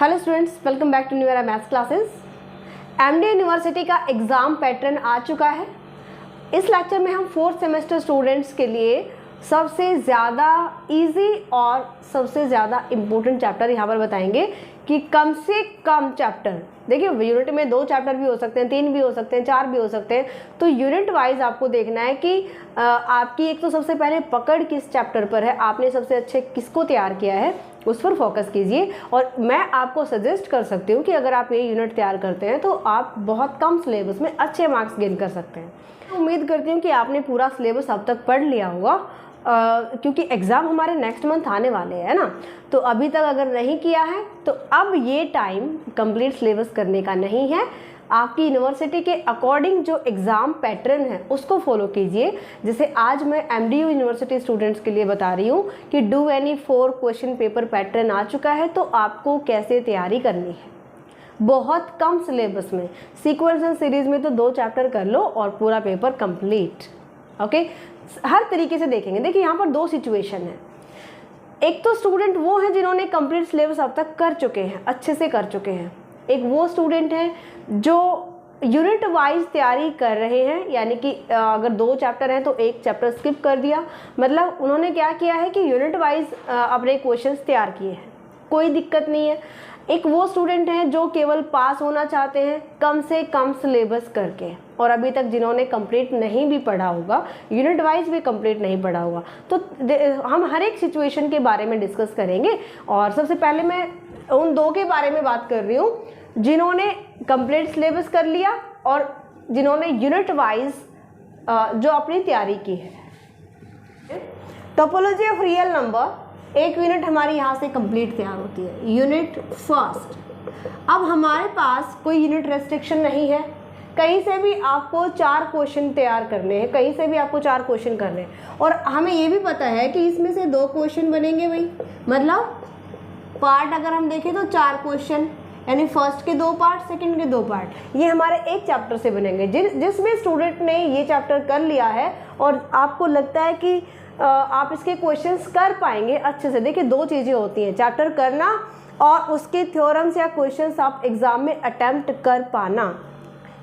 Hello students, welcome back to new era maths classes. MD university का exam pattern आ चुका है। इस लेक्चर में हम 4th सेमेस्टर स्टूडेंट्स के लिए सबसे ज़्यादा इजी और सबसे ज़्यादा इम्पोर्टेंट चैप्टर यहाँ पर बताएंगे कि कम से कम चैप्टर, देखिए यूनिट में 2 चैप्टर भी हो सकते हैं, 3 भी हो सकते हैं, 4 भी हो सकते हैं, तो यूनिट वाइज आपको देखना है कि आपकी एक तो सबसे पहले पकड़ किस चैप्टर पर है, आपने सबसे अच्छे किसको तैयार किया है उस पर फोकस कीजिए। और मैं आपको सजेस्ट कर सकती हूँ कि अगर आप ये यूनिट तैयार करते हैं तो आप बहुत कम सिलेबस में अच्छे मार्क्स गेन कर सकते हैं। उम्मीद करती हूँ कि आपने पूरा सिलेबस अब तक पढ़ लिया होगा, क्योंकि एग्ज़ाम हमारे नेक्स्ट मंथ आने वाले हैं ना। तो अभी तक अगर नहीं किया है तो अब ये टाइम कंप्लीट सिलेबस करने का नहीं है। आपकी यूनिवर्सिटी के अकॉर्डिंग जो एग्ज़ाम पैटर्न है उसको फॉलो कीजिए। जैसे आज मैं एमडीयू यूनिवर्सिटी स्टूडेंट्स के लिए बता रही हूँ कि do any 4 question paper pattern आ चुका है, तो आपको कैसे तैयारी करनी है। बहुत कम सिलेबस में, सीक्वेंस एंड सीरीज में तो 2 चैप्टर कर लो और पूरा पेपर कंप्लीट। ओके, हर तरीके से देखेंगे। देखिए यहाँ पर 2 सिचुएशन है। एक तो स्टूडेंट वो हैं जिन्होंने कंप्लीट सिलेबस अब तक कर चुके हैं, अच्छे से कर चुके हैं। एक वो स्टूडेंट हैं जो यूनिट वाइज तैयारी कर रहे हैं, यानी कि अगर 2 चैप्टर हैं तो 1 चैप्टर स्किप कर दिया, मतलब उन्होंने क्या किया है कि यूनिट वाइज अपने क्वेश्चंस तैयार किए हैं, कोई दिक्कत नहीं है। एक वो स्टूडेंट हैं जो केवल पास होना चाहते हैं कम से कम सिलेबस करके, और अभी तक जिन्होंने कंप्लीट नहीं भी पढ़ा होगा, यूनिट वाइज भी कंप्लीट नहीं पढ़ा होगा। तो हम हर एक सिचुएशन के बारे में डिस्कस करेंगे। और सबसे पहले मैं उन 2 के बारे में बात कर रही हूँ जिन्होंने कंप्लीट सिलेबस कर लिया और जिन्होंने यूनिट वाइज जो अपनी तैयारी की है। टोपोलॉजी ऑफ रियल नंबर, एक यूनिट हमारी यहाँ से कंप्लीट तैयार होती है, यूनिट फर्स्ट। अब हमारे पास कोई यूनिट रेस्ट्रिक्शन नहीं है, कहीं से भी आपको 4 क्वेश्चन तैयार करने हैं, कहीं से भी आपको 4 क्वेश्चन करने हैं। और हमें ये भी पता है कि इसमें से 2 क्वेश्चन बनेंगे भाई, मतलब पार्ट अगर हम देखें तो 4 क्वेश्चन, यानी फर्स्ट के 2 पार्ट, सेकंड के 2 पार्ट, ये हमारे एक चैप्टर से बनेंगे। जिसमें स्टूडेंट ने ये चैप्टर कर लिया है और आपको लगता है कि आप इसके क्वेश्चंस कर पाएंगे अच्छे से। देखिए 2 चीज़ें होती हैं, चैप्टर करना और उसके थ्योरम्स या क्वेश्चंस आप एग्ज़ाम में अटैम्प्ट कर पाना।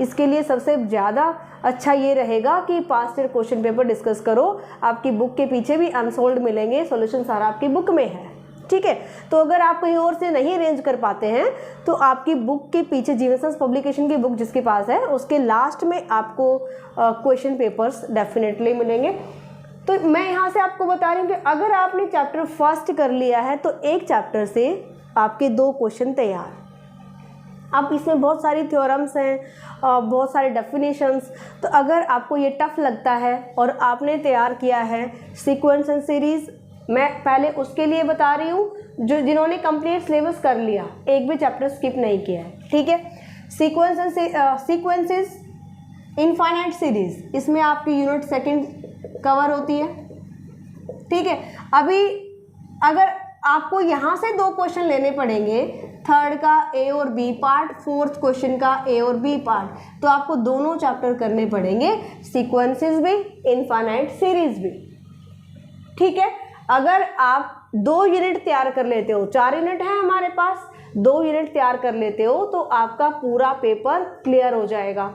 इसके लिए सबसे ज़्यादा अच्छा ये रहेगा कि past year question paper discuss करो। आपकी बुक के पीछे भी अनसोल्ड मिलेंगे, सॉल्यूशन सारा आपकी बुक में है, ठीक है। तो अगर आप कहीं और से नहीं अरेंज कर पाते हैं तो आपकी बुक के पीछे, जीवनसांस पब्लिकेशन की बुक जिसके पास है उसके लास्ट में आपको क्वेश्चन पेपर्स डेफिनेटली मिलेंगे। तो मैं यहाँ से आपको बता रही हूँ कि अगर आपने चैप्टर फर्स्ट कर लिया है तो एक चैप्टर से आपके 2 क्वेश्चन तैयार। अब इसमें बहुत सारी थ्योरम्स हैं, बहुत सारे डेफिनेशंस, तो अगर आपको ये टफ लगता है और आपने तैयार किया है सीक्वेंस एंड सीरीज़, मैं पहले उसके लिए बता रही हूँ जो जिन्होंने कंप्लीट सिलेबस कर लिया, एक भी चैप्टर स्किप नहीं किया है, ठीक है। सीक्वेंसेस इनफाइनाइट सीरीज, इसमें आपकी यूनिट सेकंड कवर होती है, ठीक है। अभी अगर आपको यहाँ से 2 क्वेश्चन लेने पड़ेंगे, थर्ड का ए और बी पार्ट, 4th क्वेश्चन का ए और बी पार्ट, तो आपको दोनों चैप्टर करने पड़ेंगे, सीक्वेंसेस भी, इनफाइनाइट सीरीज भी, ठीक है। अगर आप 2 यूनिट तैयार कर लेते हो, 4 यूनिट है हमारे पास, 2 यूनिट तैयार कर लेते हो तो आपका पूरा पेपर क्लियर हो जाएगा,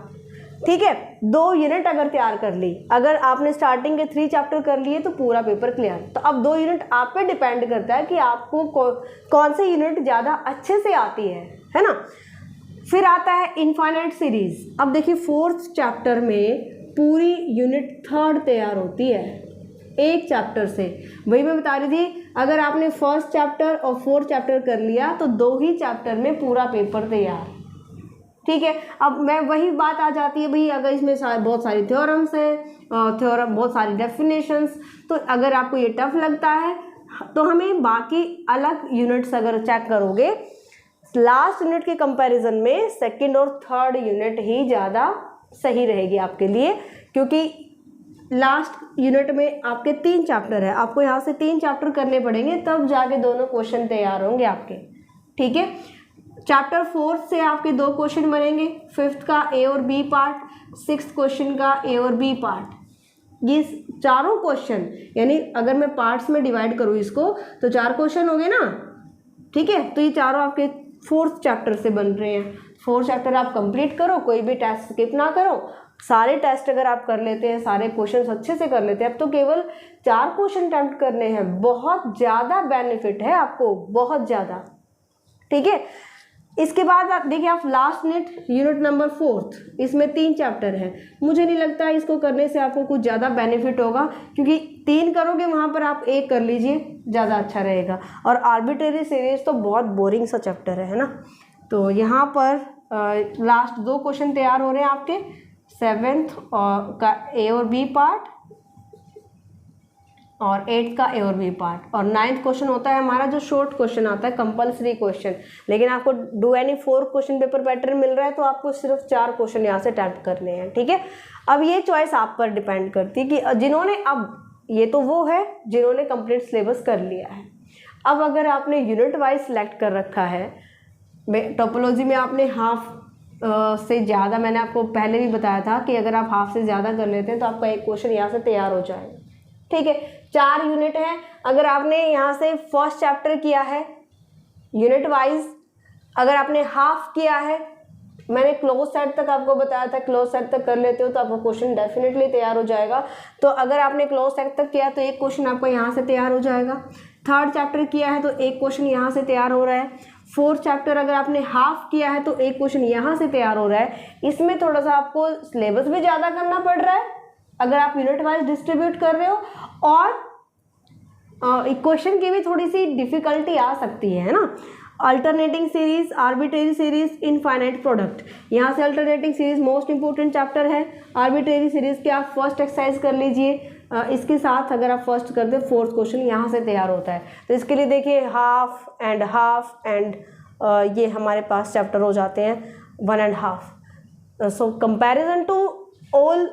ठीक है। 2 यूनिट अगर तैयार कर ली, अगर आपने स्टार्टिंग के 3 चैप्टर कर लिए तो पूरा पेपर क्लियर। तो अब 2 यूनिट आप पे डिपेंड करता है कि आपको कौन सी यूनिट ज़्यादा अच्छे से आती है ना। फिर आता है इनफाइनाइट सीरीज। अब देखिए 4th चैप्टर में पूरी यूनिट 3rd तैयार होती है एक चैप्टर से। वही मैं बता रही थी, अगर आपने फर्स्ट चैप्टर और 4th चैप्टर कर लिया तो 2 ही चैप्टर में पूरा पेपर तैयार, ठीक है। अब मैं वही बात आ जाती है भाई, अगर इसमें बहुत सारी थ्योरम्स हैं, बहुत सारी डेफिनेशंस, तो अगर आपको ये टफ लगता है तो हमें बाकी अलग यूनिट्स अगर चेक करोगे, लास्ट यूनिट के कंपैरिजन में 2nd और 3rd यूनिट ही ज़्यादा सही रहेगी आपके लिए, क्योंकि लास्ट यूनिट में आपके 3 चैप्टर है, आपको यहाँ से 3 चैप्टर करने पड़ेंगे, तब जाके दोनों क्वेश्चन तैयार होंगे आपके, ठीक है। चैप्टर 4th से आपके 2 क्वेश्चन बनेंगे, 5th का ए और बी पार्ट, 6th क्वेश्चन का ए और बी पार्ट। ये चारों क्वेश्चन, यानी अगर मैं पार्ट्स में डिवाइड करूँ इसको तो 4 क्वेश्चन हो गए ना, ठीक है। तो ये चारों आपके 4th चैप्टर से बन रहे हैं। 4 चैप्टर आप कंप्लीट करो, कोई भी टेस्ट स्किप ना करो। सारे टेस्ट अगर आप कर लेते हैं, सारे क्वेश्चंस अच्छे से कर लेते हैं, अब तो केवल 4 क्वेश्चन अटेम्प्ट करने हैं, बहुत ज़्यादा बेनिफिट है आपको, बहुत ज़्यादा। ठीक है, इसके बाद आप देखिए, आप लास्ट यूनिट नंबर 4th, इसमें 3 चैप्टर हैं। मुझे नहीं लगता इसको करने से आपको कुछ ज़्यादा बेनिफिट होगा, क्योंकि 3 करोगे वहाँ पर आप 1 कर लीजिए, ज़्यादा अच्छा रहेगा। और आर्बिट्रेरी सीरीज तो बहुत बोरिंग सा चैप्टर है ना। तो यहाँ पर लास्ट 2 क्वेश्चन तैयार हो रहे हैं आपके 7th का ए और बी पार्ट और 8th का ए और बी पार्ट। और 9th क्वेश्चन होता है हमारा जो शॉर्ट क्वेश्चन आता है, कंपलसरी क्वेश्चन। लेकिन आपको do any 4 question paper pattern मिल रहा है, तो आपको सिर्फ 4 क्वेश्चन यहाँ से अटेम्प्ट करने हैं। ठीक है, अब ये चॉइस आप पर डिपेंड करती है कि जिन्होंने, अब ये तो वो है जिन्होंने कंप्लीट सिलेबस कर लिया है। अब अगर आपने यूनिट वाइज सेलेक्ट कर रखा है, टोपोलॉजी में आपने हाफ से ज़्यादा, मैंने आपको पहले भी बताया था कि अगर आप हाफ से ज़्यादा कर लेते हैं तो आपका एक क्वेश्चन यहाँ से तैयार हो जाएगा। ठीक है, 4 यूनिट हैं। अगर आपने यहाँ से फर्स्ट चैप्टर किया है यूनिट वाइज, अगर आपने हाफ किया है, मैंने क्लोज सेट तक आपको बताया था, क्लोज सेट तक कर लेते हो तो आपका क्वेश्चन डेफिनेटली तैयार हो जाएगा। तो अगर आपने क्लोज सेट तक किया तो एक क्वेश्चन आपका यहाँ से तैयार हो जाएगा। 3rd चैप्टर किया है तो एक क्वेश्चन यहाँ से तैयार हो रहा है। 4th चैप्टर अगर आपने हाफ किया है तो एक क्वेश्चन यहाँ से तैयार हो रहा है। इसमें थोड़ा सा आपको सिलेबस भी ज़्यादा करना पड़ रहा है अगर आप यूनिट वाइज डिस्ट्रीब्यूट कर रहे हो, और इक्वेशन की भी थोड़ी सी डिफिकल्टी आ सकती है ना। Alternating series, arbitrary series, infinite product, यहाँ से alternating series most important chapter है। आर्बिट्रेरी सीरीज के आप फर्स्ट एक्सरसाइज कर लीजिए, इसके साथ अगर आप फर्स्ट कर दे 4th क्वेश्चन यहाँ से तैयार होता है। तो इसके लिए देखिए हाफ एंड ये हमारे पास चैप्टर हो जाते हैं 1 and half. So comparison to all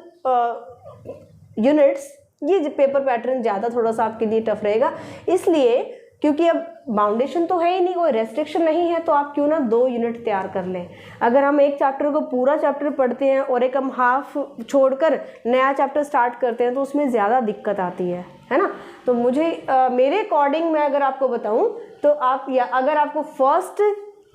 units ये पेपर पैटर्न ज़्यादा थोड़ा सा आपके लिए टफ रहेगा, इसलिए क्योंकि अब बाउंडेशन तो है ही नहीं, कोई रेस्ट्रिक्शन नहीं है, तो आप क्यों ना 2 यूनिट तैयार कर लें। अगर हम एक चैप्टर को पूरा चैप्टर पढ़ते हैं और एक हम हाफ छोड़कर नया चैप्टर स्टार्ट करते हैं तो उसमें ज़्यादा दिक्कत आती है ना। तो मुझे मेरे अकॉर्डिंग मैं अगर आपको बताऊं तो आप, या अगर आपको फर्स्ट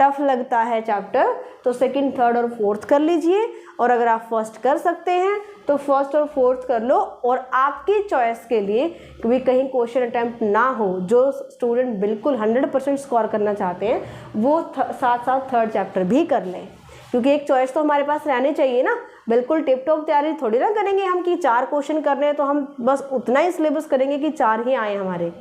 टफ लगता है चैप्टर तो 2nd, 3rd और 4th कर लीजिए, और अगर आप फर्स्ट कर सकते हैं तो 1st और 4th कर लो। और आपकी चॉइस के लिए कभी कहीं क्वेश्चन अटैम्प्ट ना हो, जो स्टूडेंट बिल्कुल 100% स्कोर करना चाहते हैं वो साथ साथ 3rd चैप्टर भी कर लें, क्योंकि एक चॉइस तो हमारे पास रहनी चाहिए ना। बिल्कुल टिप टॉप तैयारी थोड़ी ना करेंगे हम कि 4 क्वेश्चन करने हैं तो हम बस उतना ही सिलेबस करेंगे कि 4 ही आए हमारे,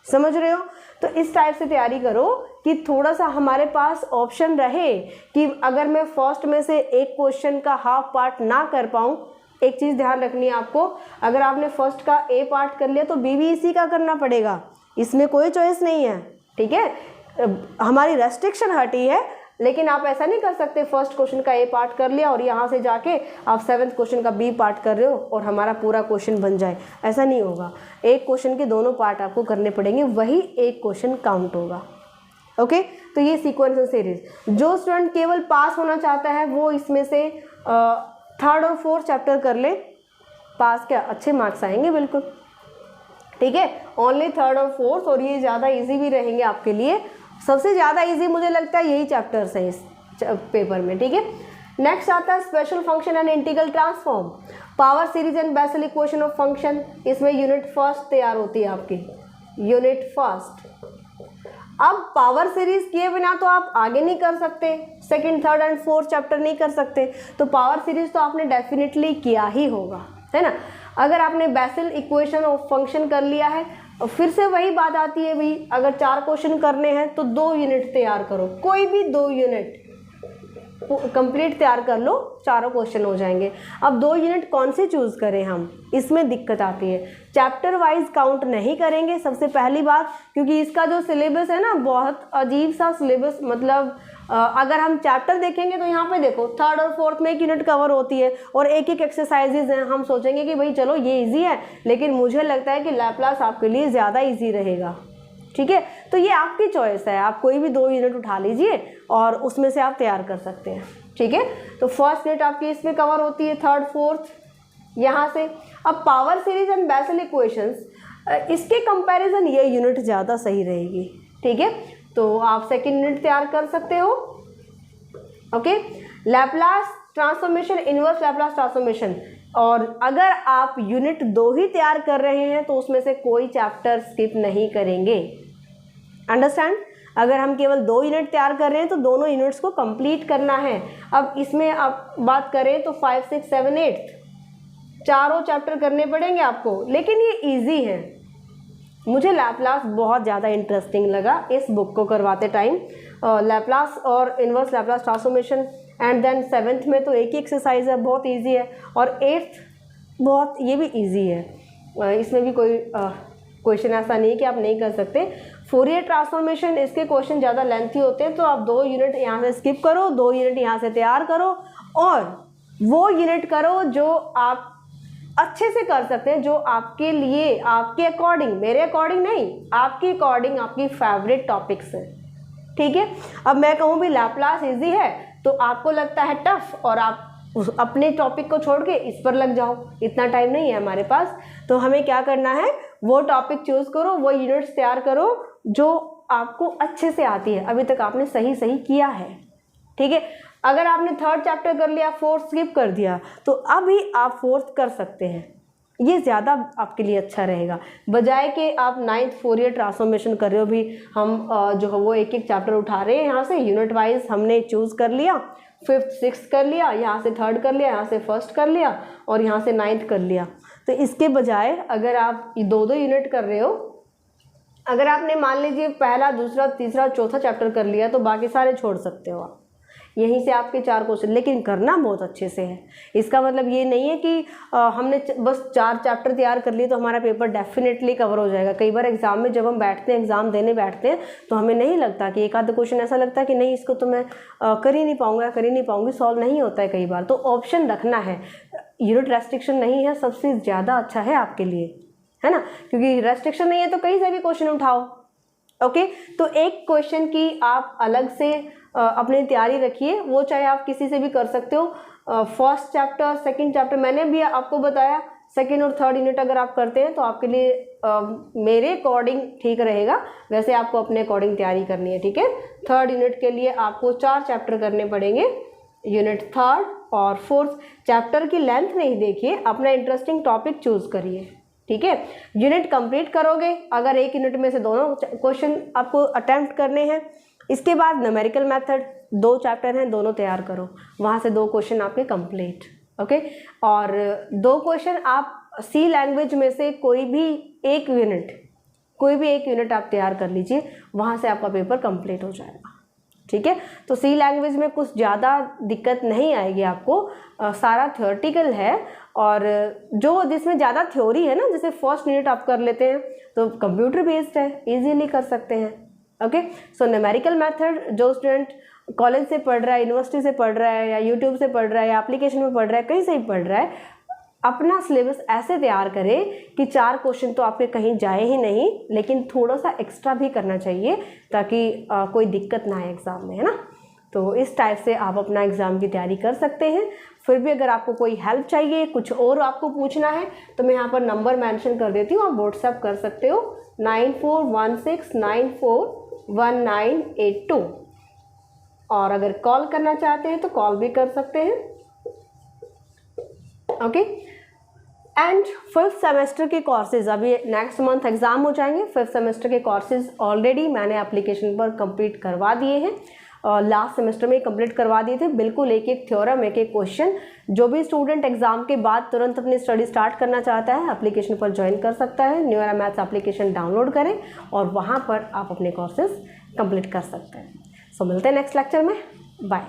समझ रहे हो। तो इस टाइप से तैयारी करो कि थोड़ा सा हमारे पास ऑप्शन रहे कि अगर मैं फर्स्ट में से एक क्वेश्चन का हाफ पार्ट ना कर पाऊँ, एक चीज़ ध्यान रखनी है आपको, अगर आपने फर्स्ट का ए पार्ट कर लिया तो बी भी इसी का करना पड़ेगा, इसमें कोई चॉइस नहीं है। ठीक है, हमारी रेस्ट्रिक्शन हटी है, लेकिन आप ऐसा नहीं कर सकते फर्स्ट क्वेश्चन का ए पार्ट कर लिया और यहाँ से जाके आप 7th क्वेश्चन का बी पार्ट कर रहे हो और हमारा पूरा क्वेश्चन बन जाए, ऐसा नहीं होगा। एक क्वेश्चन के दोनों पार्ट आपको करने पड़ेंगे, वही एक क्वेश्चन काउंट होगा। ओके, तो ये सीक्वेंस सीरीज, जो स्टूडेंट केवल पास होना चाहता है वो इसमें से 3rd और 4th चैप्टर कर ले, पास क्या अच्छे मार्क्स आएंगे बिल्कुल। ठीक है, ओनली 3rd और 4th, और ये ज़्यादा इजी भी रहेंगे आपके लिए। सबसे ज़्यादा इजी मुझे लगता है यही चैप्टर्स हैं इस पेपर में। ठीक है, नेक्स्ट आता है special function and integral transform, power series and Bessel equation of function. इसमें यूनिट फर्स्ट तैयार होती है आपकी, यूनिट फर्स्ट। अब पावर सीरीज किए बिना तो आप आगे नहीं कर सकते, 2nd, 3rd and 4th chapter नहीं कर सकते, तो पावर सीरीज तो आपने डेफिनेटली किया ही होगा, है ना। अगर आपने बेसल इक्वेशन ऑफ फंक्शन कर लिया है, और फिर से वही बात आती है भाई, अगर 4 क्वेश्चन करने हैं तो 2 यूनिट तैयार करो, कोई भी 2 यूनिट कंप्लीट तैयार कर लो, चारों क्वेश्चन हो जाएंगे। अब 2 यूनिट कौन से चूज़ करें हम, इसमें दिक्कत आती है। चैप्टर वाइज काउंट नहीं करेंगे सबसे पहली बात, क्योंकि इसका जो सिलेबस है ना बहुत अजीब सा सिलेबस, मतलब अगर हम चैप्टर देखेंगे तो यहाँ पे देखो 3rd और 4th में 1 यूनिट कवर होती है और एक एक्सरसाइजेज हैं। हम सोचेंगे कि भाई चलो ये इजी है, लेकिन मुझे लगता है कि लैप्लास आपके लिए ज़्यादा इजी रहेगा। ठीक है, तो ये आपकी चॉइस है, आप कोई भी 2 यूनिट उठा लीजिए और उसमें से आप तैयार कर सकते हैं। ठीक है, तो फर्स्ट यूनिट आपकी इसमें कवर होती है, 3rd, 4th यहाँ से। अब power series and Bessel equations, इसके कंपैरिजन ये यूनिट ज़्यादा सही रहेगी। ठीक है, तो आप सेकेंड यूनिट तैयार कर सकते हो। Okay, Laplace transformation, inverse Laplace transformation, और अगर आप यूनिट 2 ही तैयार कर रहे हैं तो उसमें से कोई चैप्टर स्किप नहीं करेंगे। अंडरस्टैंड? अगर हम केवल 2 यूनिट तैयार कर रहे हैं तो दोनों यूनिट्स को कंप्लीट करना है। अब इसमें आप बात करें तो 5, 6, 7, 8 चारों चैप्टर करने पड़ेंगे आपको, लेकिन ये इजी है। मुझे लैप्लास बहुत ज़्यादा इंटरेस्टिंग लगा इस बुक को करवाते टाइम, लैप्लास और inverse Laplace transformation. And then 7th में तो एक ही एक्सरसाइज है, बहुत इजी है, और 8th बहुत, ये भी इजी है, इसमें भी कोई क्वेश्चन ऐसा नहीं है कि आप नहीं कर सकते। फोरियर ट्रांसफॉर्मेशन, इसके क्वेश्चन ज़्यादा लेंथी होते हैं, तो आप 2 यूनिट यहाँ से स्किप करो, 2 यूनिट यहाँ से तैयार करो, और वो यूनिट करो जो आप अच्छे से कर सकते हैं, जो आपके लिए, आपके अकॉर्डिंग, मेरे अकॉर्डिंग नहीं, आपके अकॉर्डिंग आपकी फेवरेट टॉपिक्स है। ठीक है, अब मैं कहूँ भी लैप्लास इजी है तो आपको लगता है टफ, और आप अपने टॉपिक को छोड़ के इस पर लग जाओ, इतना टाइम नहीं है हमारे पास। तो हमें क्या करना है, वो टॉपिक चूज करो, वो यूनिट्स तैयार करो जो आपको अच्छे से आती है, अभी तक आपने सही किया है। ठीक है, अगर आपने 3rd चैप्टर कर लिया, 4th स्किप कर दिया, तो अभी आप 4th कर सकते हैं, ये ज़्यादा आपके लिए अच्छा रहेगा, बजाय कि आप 9th फोरियर ट्रांसफॉर्मेशन कर रहे हो। भी हम जो है वो एक चैप्टर उठा रहे हैं, यहाँ से यूनिट वाइज हमने चूज़ कर लिया, 5th 6th कर लिया, यहाँ से 3rd कर लिया, यहाँ से 1st कर लिया, और यहाँ से 9th कर लिया। तो इसके बजाय अगर आप 2-2 यूनिट कर रहे हो, अगर आपने मान लीजिए पहला, दूसरा, तीसरा, चौथा चैप्टर कर लिया, तो बाकी सारे छोड़ सकते हो आप, यहीं से आपके 4 क्वेश्चन, लेकिन करना बहुत अच्छे से है। इसका मतलब ये नहीं है कि हमने बस 4 चैप्टर तैयार कर लिए तो हमारा पेपर डेफिनेटली कवर हो जाएगा। कई बार एग्जाम में जब हम बैठते हैं, एग्जाम देने बैठते हैं, तो हमें नहीं लगता कि एक आधा क्वेश्चन ऐसा लगता है कि नहीं, इसको तो मैं कर ही नहीं पाऊंगा, कर ही नहीं पाऊंगी, सॉल्व नहीं होता है कई बार। तो ऑप्शन रखना है, यूनिट रेस्ट्रिक्शन नहीं है, सबसे ज़्यादा अच्छा है आपके लिए, है ना, क्योंकि रेस्ट्रिक्शन नहीं है तो कहीं से भी क्वेश्चन उठाओ। ओके, तो एक क्वेश्चन की आप अलग से अपनी तैयारी रखिए, वो चाहे आप किसी से भी कर सकते हो। 1st चैप्टर, 2nd चैप्टर, मैंने भी आपको बताया, 2nd और 3rd यूनिट अगर आप करते हैं तो आपके लिए मेरे अकॉर्डिंग ठीक रहेगा, वैसे आपको अपने अकॉर्डिंग तैयारी करनी है। ठीक है, 3rd यूनिट के लिए आपको 4 चैप्टर करने पड़ेंगे, यूनिट 3rd और 4th। चैप्टर की लेंथ नहीं देखिए, अपना इंटरेस्टिंग टॉपिक चूज करिए। ठीक है, यूनिट कंप्लीट करोगे, अगर एक यूनिट में से दोनों क्वेश्चन आपको अटेम्प्ट करने हैं। इसके बाद न्यूमेरिकल मेथड, 2 चैप्टर हैं, दोनों तैयार करो, वहाँ से 2 क्वेश्चन आपके कंप्लीट। ओके, और 2 क्वेश्चन आप सी लैंग्वेज में से कोई भी एक यूनिट आप तैयार कर लीजिए, वहाँ से आपका पेपर कंप्लीट हो जाएगा। ठीक है, तो सी लैंग्वेज में कुछ ज़्यादा दिक्कत नहीं आएगी आपको, सारा थ्योरेटिकल है, और जो जिसमें ज़्यादा थ्योरी है ना, जैसे 1st यूनिट आप कर लेते हैं तो कंप्यूटर बेस्ड है, इजीली कर सकते हैं। ओके, सो न्यूमेरिकल मेथड जो स्टूडेंट कॉलेज से पढ़ रहा है, यूनिवर्सिटी से पढ़ रहा है, या यूट्यूब से पढ़ रहा है, या एप्लीकेशन में पढ़ रहा है, कहीं से भी पढ़ रहा है, अपना सिलेबस ऐसे तैयार करें कि 4 क्वेश्चन तो आपके कहीं जाए ही नहीं, लेकिन थोड़ा सा एक्स्ट्रा भी करना चाहिए ताकि कोई दिक्कत ना आए एग्ज़ाम में, है ना। तो इस टाइप से आप अपना एग्ज़ाम की तैयारी कर सकते हैं। फिर भी अगर आपको कोई हेल्प चाहिए, कुछ और आपको पूछना है, तो मैं यहाँ पर नंबर मेंशन कर देती हूँ, आप व्हाट्सएप कर सकते हो 9416941982, और अगर कॉल करना चाहते हैं तो कॉल भी कर सकते हैं। ओके, एंड 5th सेमेस्टर के कोर्सेज, अभी नेक्स्ट मंथ एग्ज़ाम हो जाएंगे, 5th सेमेस्टर के कोर्सेज ऑलरेडी मैंने एप्लीकेशन पर कंप्लीट करवा दिए हैं, लास्ट सेमेस्टर में कंप्लीट करवा दिए थे, बिल्कुल एक थ्योरम, एक क्वेश्चन। जो भी स्टूडेंट एग्जाम के बाद तुरंत अपनी स्टडी स्टार्ट करना चाहता है, एप्लीकेशन पर ज्वाइन कर सकता है। New era maths application download करें और वहाँ पर आप अपने कोर्सेज कंप्लीट कर सकते हैं। सो मिलते हैं नेक्स्ट लेक्चर में, बाय।